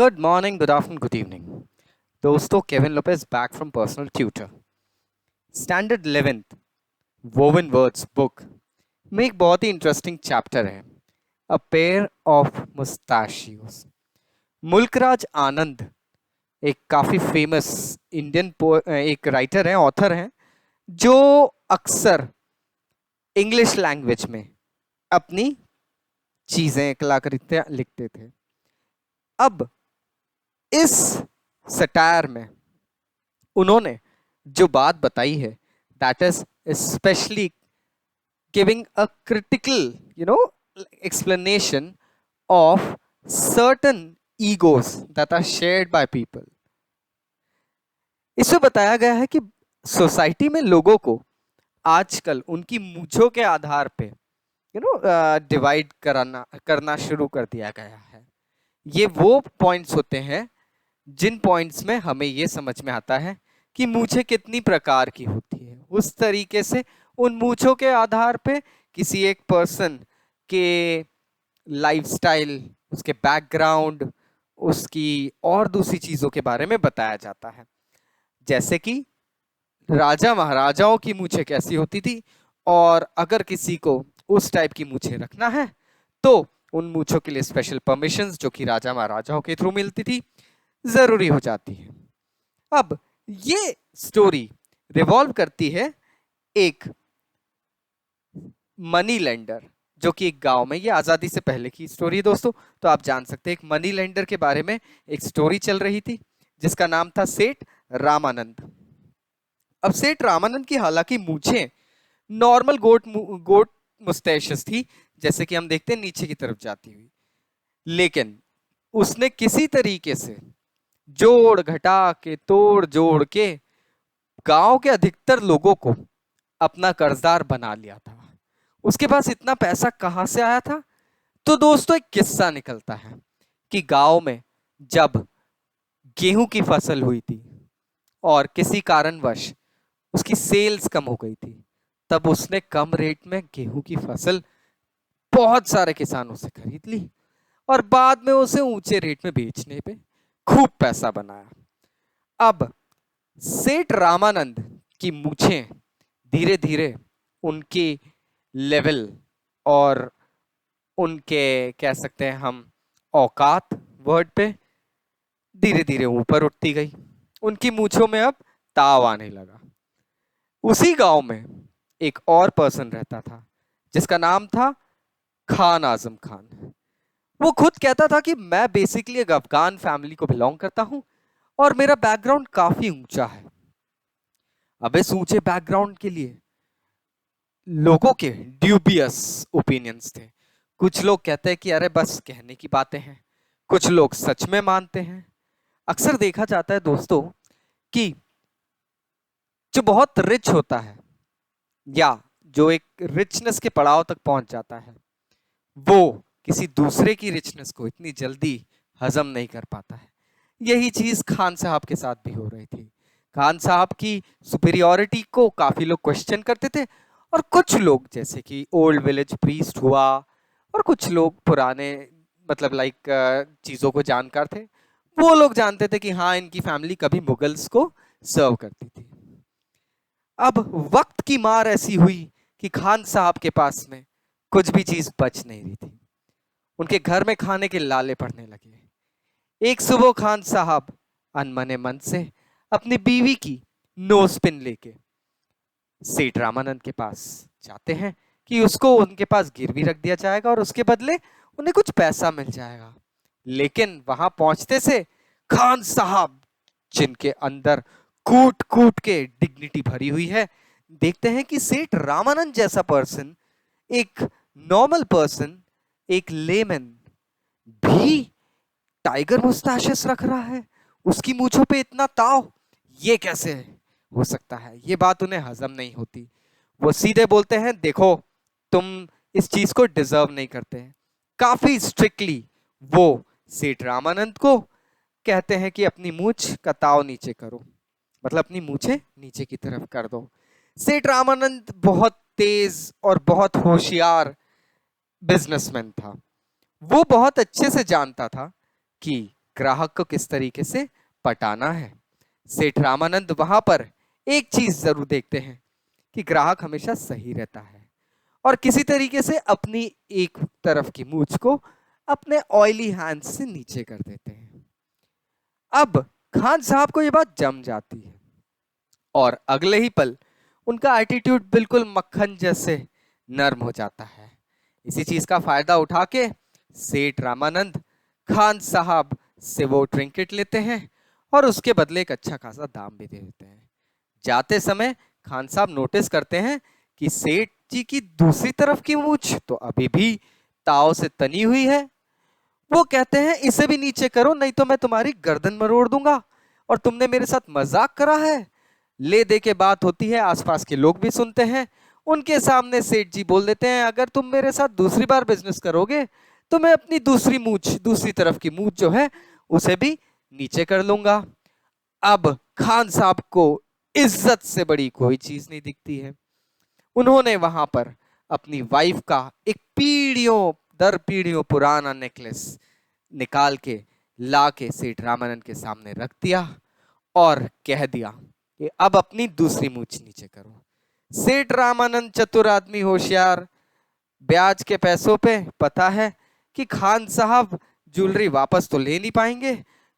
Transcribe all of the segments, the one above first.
Good morning, good afternoon, good evening. दोस्तों Kevin Lopez back from personal tutor. Standard 11th woven words book में एक बहुत ही interesting chapter है, a pair of मुस्ताशियोस। Mulk Raj आनंद एक काफ़ी famous Indian एक राइटर हैं, ऑथर हैं, जो अक्सर इंग्लिश लैंग्वेज में अपनी चीज़ें कलाकृतियाँ लिखते थे। अब इस सटायर में उन्होंने जो बात बताई है, that is specially giving a critical explanation of certain egos that are shared by people। इसमें बताया गया है कि सोसाइटी में लोगों को आजकल उनकी मूंछों के आधार पे डिवाइड करना शुरू कर दिया गया है। ये वो पॉइंट्स होते हैं जिन पॉइंट्स में हमें ये समझ में आता है कि मूछें कितनी प्रकार की होती है। उस तरीके से उन मूछों के आधार पे किसी एक पर्सन के लाइफस्टाइल, उसके बैकग्राउंड, उसकी और दूसरी चीजों के बारे में बताया जाता है। जैसे कि राजा महाराजाओं की मूछें कैसी होती थी, और अगर किसी को उस टाइप की मूछें रखना है तो उन मूछों के लिए स्पेशल परमिशंस जो कि राजा महाराजाओं के थ्रू मिलती थी, जरूरी हो जाती है। अब ये स्टोरी रिवॉल्व करती है एक मनी लेंडर, जो कि एक गांव में, ये आजादी से पहले की स्टोरी है दोस्तों, तो आप जान सकते हैं एक मनी लेंडर के बारे में एक स्टोरी चल रही थी जिसका नाम था सेठ रामानंद। अब सेठ रामानंद की हालांकि मूछें नॉर्मल गोट मुस्टैशेस थी, जैसे कि हम देखते हैं नीचे की तरफ जाती हुई, लेकिन उसने किसी तरीके से जोड़ घटा के, तोड़ जोड़ के गांव के अधिकतर लोगों को अपना कर्जदार बना लिया था। उसके पास इतना पैसा कहां से आया था? तो दोस्तों एक किस्सा निकलता है कि गांव में जब गेहूं की फसल हुई थी और किसी कारणवश उसकी सेल्स कम हो गई थी, तब उसने कम रेट में गेहूं की फसल बहुत सारे किसानों से खरीद ली और बाद में उसे ऊंचे रेट में बेचने पे खूब पैसा बनाया। अब सेठ रामानंद की मूछें धीरे धीरे उनकी लेवल और उनके, कह सकते हैं हम, औकात वर्ड पे धीरे धीरे ऊपर उठती गई। उनकी मूछों में अब ताव आने लगा। उसी गांव में एक और पर्सन रहता था जिसका नाम था खान आजम खान। वो खुद कहता था कि मैं बेसिकली एक अफगान फैमिली को बिलोंग करता हूं और मेरा बैकग्राउंड काफी ऊंचा है। अब इस ऊंचे बैकग्राउंड के लिए लोगों के ड्यूबियस ओपिनियंस थे। कुछ लोग कहते हैं कि अरे बस कहने की बातें हैं, कुछ लोग सच में मानते हैं। अक्सर देखा जाता है दोस्तों कि जो बहुत रिच होता है या जो एक रिचनेस के पड़ाव तक पहुंच जाता है, वो किसी दूसरे की रिचनेस को इतनी जल्दी हजम नहीं कर पाता है। यही चीज खान साहब के साथ भी हो रही थी। खान साहब की सुपीरियोरिटी को काफी लोग क्वेश्चन करते थे, और कुछ लोग जैसे कि ओल्ड विलेज प्रीस्ट हुआ और कुछ लोग पुराने, मतलब लाइक चीजों को जानकार थे, वो लोग जानते थे कि हाँ, इनकी फैमिली कभी मुगल्स को सर्व करती थी। अब वक्त की मार ऐसी हुई कि खान साहब के पास में कुछ भी चीज बच नहीं रही थी। उनके घर में खाने के लाले पड़ने लगे। एक सुबह खान साहब अनमने मन से अपनी बीवी की नोज पिन लेके सेठ रामानंद के पास जाते हैं कि उसको उनके पास गिरवी रख दिया जाएगा और उसके बदले उन्हें कुछ पैसा मिल जाएगा। लेकिन वहां पहुंचते से खान साहब, जिनके अंदर कूट कूट के डिग्निटी भरी हुई है, देखते हैं कि सेठ रामानंद जैसा पर्सन, एक नॉर्मल पर्सन, एक लेमन भी टाइगर मुस्ताशेस रख रहा है। उसकी मूंछों पे इतना ताव, ये कैसे हो सकता है? ये बात उन्हें हजम नहीं होती। वो सीधे बोलते हैं, देखो, तुम इस चीज को डिजर्व नहीं करते हैं। काफी स्ट्रिक्टली वो सेठ रामानंद को कहते हैं कि अपनी मूंछ का ताव नीचे करो, मतलब अपनी मूंछें नीचे की तरफ कर दो। सेठ रामानंद बहुत तेज और बहुत होशियार बिजनेसमैन था। वो बहुत अच्छे से जानता था कि ग्राहक को किस तरीके से पटाना है। सेठ रामानंद वहां पर एक चीज जरूर देखते हैं कि ग्राहक हमेशा सही रहता है और किसी तरीके से अपनी एक तरफ की मूंछ को अपने ऑयली हैंड से नीचे कर देते हैं। अब खान साहब को यह बात जम जाती है और अगले ही पल उनका एटीट्यूड बिल्कुल मक्खन जैसे नर्म हो जाता है। इसी चीज का फायदा उठा के सेठ रामानंद खान साहब से वो ट्रिंकेट लेते हैं और उसके बदले एक अच्छा खासा दाम भी दे देते हैं। जाते समय खान साहब नोटिस करते हैं कि सेठ जी की दूसरी तरफ की मूंछ तो अभी भी ताव से तनी हुई है। वो कहते हैं इसे भी नीचे करो नहीं तो मैं तुम्हारी गर्दन मरोड़ दूंगा और तुमने मेरे साथ मजाक करा है। ले दे के बात होती है, आसपास के लोग भी सुनते हैं। उनके सामने सेठ जी बोल देते हैं अगर तुम मेरे साथ दूसरी बार बिजनेस करोगे तो मैं अपनी दूसरी मूंछ, दूसरी तरफ की मूंछ जो है उसे भी नीचे कर लूंगा। अब खान साहब को इज्जत से बड़ी कोई चीज नहीं दिखती है। उन्होंने वहां पर अपनी वाइफ का एक पीढ़ियों दर पीढ़ियों पुराना नेकलेस निकाल के ला के सेठ रामानंद के सामने रख दिया और कह दिया कि अब अपनी दूसरी मूंछ नीचे करो। सेठ रामानंद चतुर आदमी, होशियार, ब्याज के पैसों पे पता है कि खान साहब ज्वेलरी वापस तो ले नहीं पाएंगे,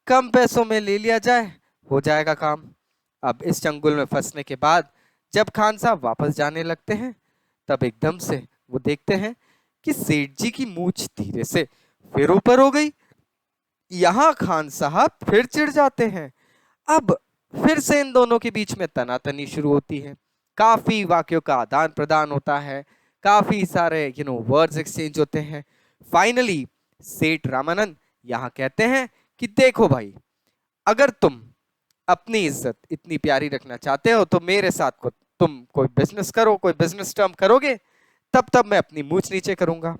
कम पैसों में ले लिया जाए, हो जाएगा काम। अब इस चंगुल में फंसने के बाद जब खान साहब वापस जाने लगते हैं तब एकदम से वो देखते हैं कि सेठ जी की मूंछ धीरे से फिर ऊपर हो गई। यहां खान साहब फिर चिढ़ जाते हैं। अब फिर से इन दोनों के बीच में तनातनी शुरू होती है। काफी वाक्यों का आदान प्रदान होता है, काफी सारे वर्ड्स एक्सचेंज होते हैं। फाइनली सेठ रामानंद यहां कहते हैं कि देखो भाई, अगर तुम अपनी इज्जत इतनी प्यारी रखना चाहते हो तो मेरे साथ को तुम कोई बिजनेस करो, कोई बिजनेस टर्म करोगे, तब मैं अपनी मूंछ नीचे करूंगा।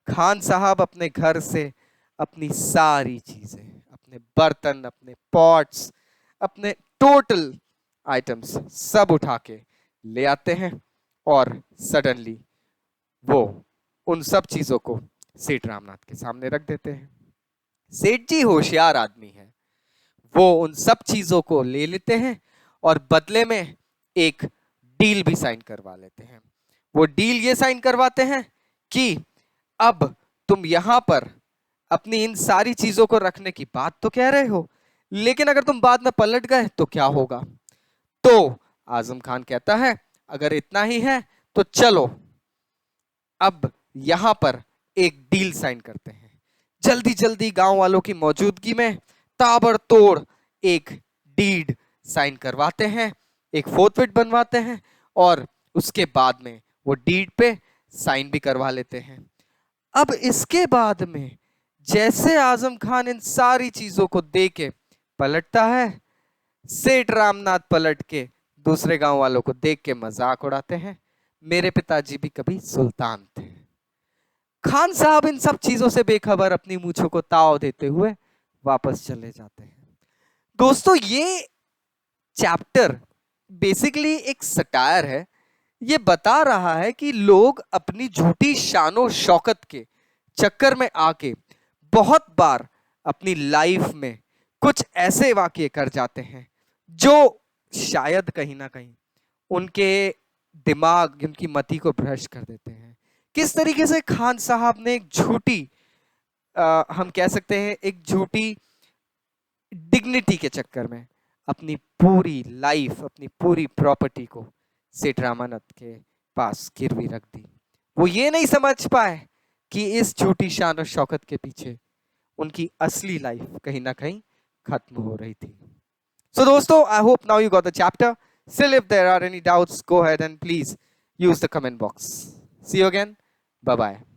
खान साहब अपने घर से अपनी सारी चीजें, अपने बर्तन, अपने पॉट्स, अपने टोटल आइटम्स सब उठा के ले आते हैं और सडनली वो उन सब चीजों को सेठ रामनाथ के सामने रख देते हैं। सेठ जी होशियार आदमी है, वो उन सब चीजों को ले लेते हैं और बदले में एक डील भी साइन करवा लेते हैं। वो डील ये साइन करवाते हैं कि अब तुम यहां पर अपनी इन सारी चीजों को रखने की बात तो कह रहे हो, लेकिन अगर तुम बाद में पलट गए तो क्या होगा। तो आजम खान कहता है अगर इतना ही है तो चलो अब यहां पर एक डील साइन करते हैं। जल्दी जल्दी गांव वालों की मौजूदगी में ताबड़तोड़ एक डीड साइन करवाते हैं, एक फोर्टफिट बनवाते हैं और उसके बाद में वो डीड पे साइन भी करवा लेते हैं। अब इसके बाद में जैसे आजम खान इन सारी चीजों को दे के पलटता है, सेठ रामनाथ पलट के दूसरे गांव वालों को देख के मजाक उड़ाते हैं, मेरे पिताजी भी कभी सुल्तान थे। खान साहब इन सब चीजों से बेखबर अपनी मूंछों को ताव देते हुए वापस चले जाते हैं। दोस्तों, ये चैप्टर बेसिकली एक सटायर है। ये बता रहा है कि लोग अपनी झूठी शानो शौकत के चक्कर में आके बहुत बार अपनी लाइफ में कुछ ऐसे वाकये कर जाते हैं जो शायद कहीं ना कहीं उनके दिमाग, उनकी मति को भ्रष्ट कर देते हैं। किस तरीके से खान साहब ने एक झूठी, हम कह सकते हैं एक झूठी डिग्निटी के चक्कर में अपनी पूरी लाइफ, अपनी पूरी प्रॉपर्टी को सेठ रामानंद के पास गिरवी रख दी। वो ये नहीं समझ पाए कि इस झूठी शान और शौकत के पीछे उनकी असली लाइफ कहीं ना कहीं खत्म हो रही थी। So दोस्तों, I hope now you got the chapter. Still, if there are any doubts, go ahead and please use the comment box. See you again. Bye bye.